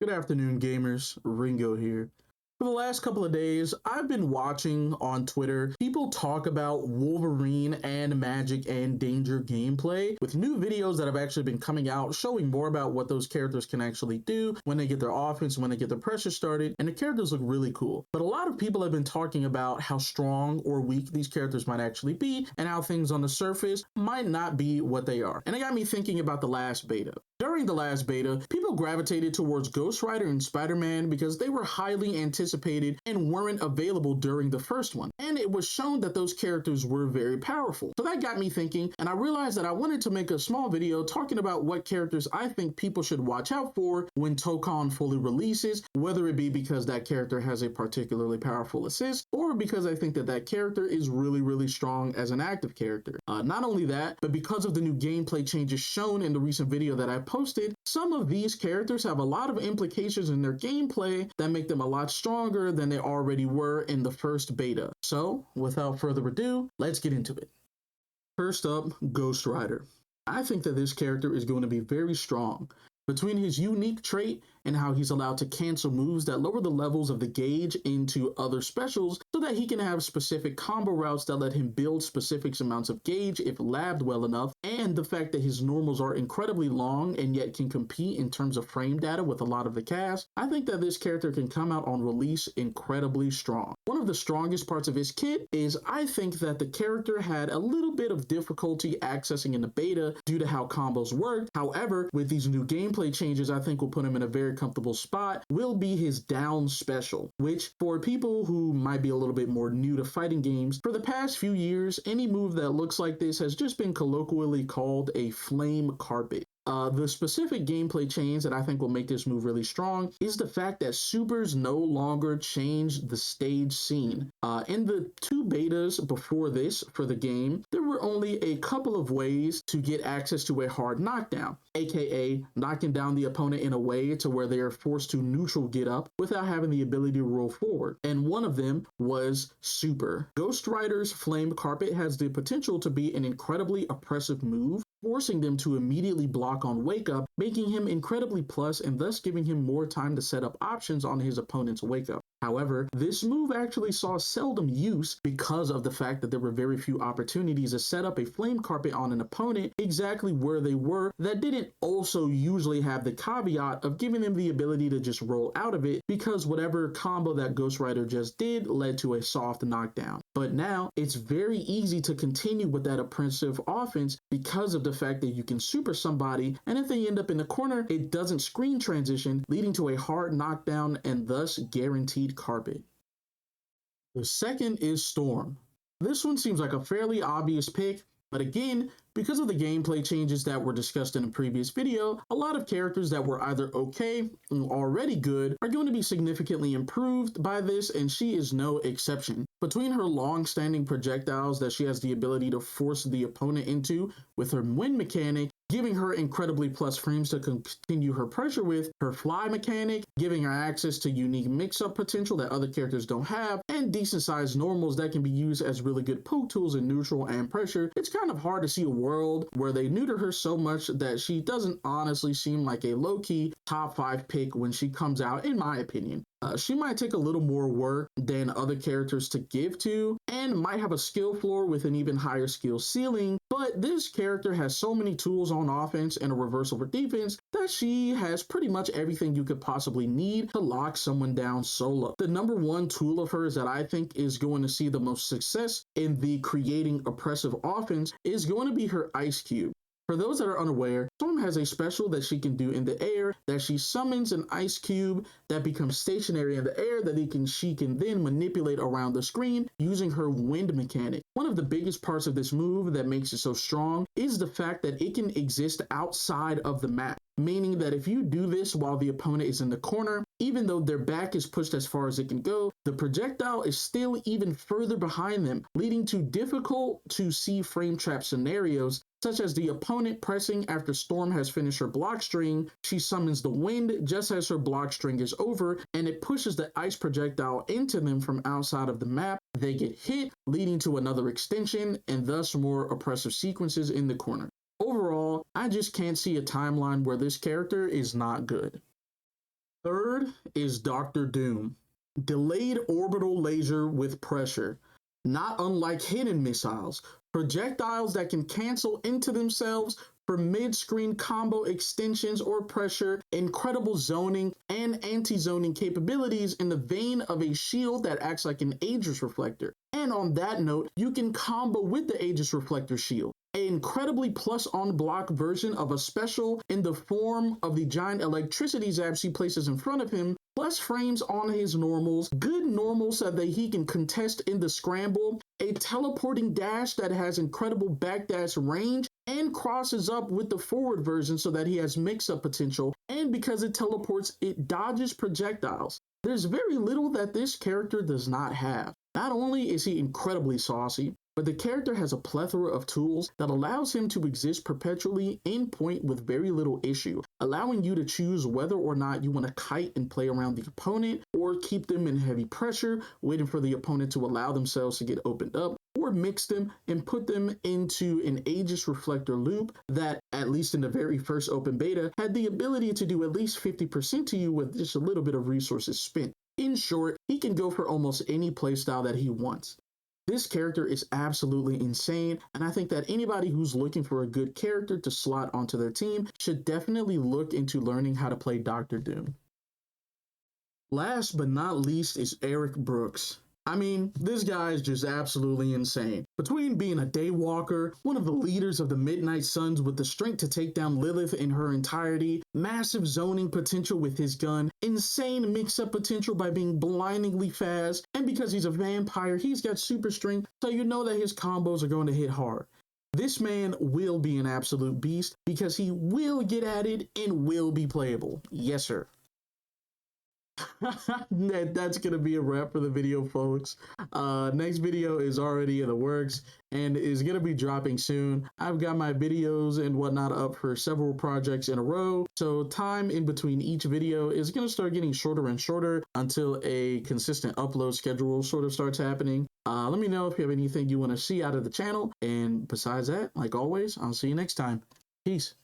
Good afternoon, gamers. Ringo here. For the last couple of days, I've been watching on Twitter people talk about Wolverine and Magic and Danger gameplay with new videos that have actually been coming out showing more about what those characters can actually do when they get their offense, when they get their pressure started, and the characters look really cool. But a lot of people have been talking about how strong or weak these characters might actually be and how things on the surface might not be what they are. And it got me thinking about the last beta. During the last beta, people gravitated towards Ghost Rider and Spider-Man because they were highly anticipated and weren't available during the first one. And it was shown that those characters were very powerful. So that got me thinking, and I realized that I wanted to make a small video talking about what characters I think people should watch out for when Tokon fully releases, whether it be because that character has a particularly powerful assist, or because I think that that character is really strong as an active character. Not only that, but because of the new gameplay changes shown in the recent video that I posted, some of these characters have a lot of implications in their gameplay that make them a lot stronger than they already were in the first beta. So, without further ado, let's get into it. First up, Ghost Rider. I think that this character is going to be very strong. Between his unique trait and how he's allowed to cancel moves that lower the levels of the gauge into other specials so that he can have specific combo routes that let him build specific amounts of gauge if labbed well enough, and the fact that his normals are incredibly long and yet can compete in terms of frame data with a lot of the cast, I think that this character can come out on release incredibly strong. One of the strongest parts of his kit is I think that the character had a little bit of difficulty accessing in the beta due to how combos worked. However, with these new gameplay changes, I think will put him in a very comfortable spot, will be his down special, which for people who might be a little bit more new to fighting games, for the past few years, any move that looks like this has just been colloquially called a flame carpet. The specific gameplay change that I think will make this move really strong is the fact that supers no longer change the stage scene. In the two betas before this for the game, there were only a couple of ways to get access to a hard knockdown, aka knocking down the opponent in a way to where they are forced to neutral get up without having the ability to roll forward. And one of them was super. Ghost Rider's Flame Carpet has the potential to be an incredibly oppressive move, forcing them to immediately block on wake up, making him incredibly plus and thus giving him more time to set up options on his opponent's wake up. However, this move actually saw seldom use because of the fact that there were very few opportunities to set up a flame carpet on an opponent exactly where they were that didn't also usually have the caveat of giving them the ability to just roll out of it because whatever combo that Ghost Rider just did led to a soft knockdown. But now it's very easy to continue with that oppressive offense because of the fact that you can super somebody, and if they end up in the corner, it doesn't screen transition, leading to a hard knockdown and thus guaranteed carpet. The second is Storm. This one seems like a fairly obvious pick, but again, because of the gameplay changes that were discussed in a previous video, a lot of characters that were either okay or already good are going to be significantly improved by this, and she is no exception. Between her long-standing projectiles that she has the ability to force the opponent into with her wind mechanic, giving her incredibly plus frames to continue her pressure with, her fly mechanic, giving her access to unique mix-up potential that other characters don't have, and decent-sized normals that can be used as really good poke tools in neutral and pressure, it's kind of hard to see a world where they neuter her so much that she doesn't honestly seem like a low-key top 5 pick when she comes out, in my opinion. She might take a little more work than other characters to give to, and might have a skill floor with an even higher skill ceiling, but this character has so many tools on offense and a reversal for defense that she has pretty much everything you could possibly need to lock someone down solo. The number one tool of hers that I think is going to see the most success in the creating oppressive offense is going to be her Ice Cube. For those that are unaware, Storm has a special that she can do in the air that she summons an ice cube that becomes stationary in the air that she can then manipulate around the screen using her wind mechanic. One of the biggest parts of this move that makes it so strong is the fact that it can exist outside of the map, meaning that if you do this while the opponent is in the corner, even though their back is pushed as far as it can go, the projectile is still even further behind them, leading to difficult to see frame trap scenarios such as the opponent pressing after Storm has finished her block string. She summons the wind just as her block string is over, and it pushes the ice projectile into them from outside of the map. They get hit, leading to another extension and thus more oppressive sequences in the corner. Overall, I just can't see a timeline where this character is not good. Third is Dr. Doom. Delayed orbital laser with pressure. Not unlike hidden missiles, projectiles that can cancel into themselves for mid-screen combo extensions or pressure, incredible zoning and anti-zoning capabilities in the vein of a shield that acts like an Aegis reflector. And on that note, you can combo with the Aegis reflector shield, an incredibly plus on block version of a special in the form of the giant electricity zap she places in front of him, plus frames on his normals, good normals so that he can contest in the scramble, a teleporting dash that has incredible backdash range, and crosses up with the forward version so that he has mix-up potential, and because it teleports, it dodges projectiles. There's very little that this character does not have. Not only is he incredibly saucy, but the character has a plethora of tools that allows him to exist perpetually in point with very little issue, allowing you to choose whether or not you want to kite and play around the opponent, or keep them in heavy pressure, waiting for the opponent to allow themselves to get opened up, or mix them and put them into an Aegis reflector loop that, at least in the very first open beta, had the ability to do at least 50% to you with just a little bit of resources spent. In short, he can go for almost any playstyle that he wants. This character is absolutely insane, and I think that anybody who's looking for a good character to slot onto their team should definitely look into learning how to play Dr. Doom. Last but not least is Eric Brooks. I mean, this guy is just absolutely insane. Between being a daywalker, one of the leaders of the Midnight Suns with the strength to take down Lilith in her entirety, massive zoning potential with his gun, insane mix-up potential by being blindingly fast, and because he's a vampire, he's got super strength, so you know that his combos are going to hit hard. This man will be an absolute beast because he will get at it and will be playable. Yes, sir. That's gonna be a wrap for the video, folks. Next video is already in the works and is gonna be dropping soon. I've got my videos and whatnot up for several projects in a row, so time in between each video is gonna start getting shorter and shorter until a consistent upload schedule sort of starts happening. Let me know if you have anything you want to see out of the channel, and besides that, like always, I'll see you next time. Peace.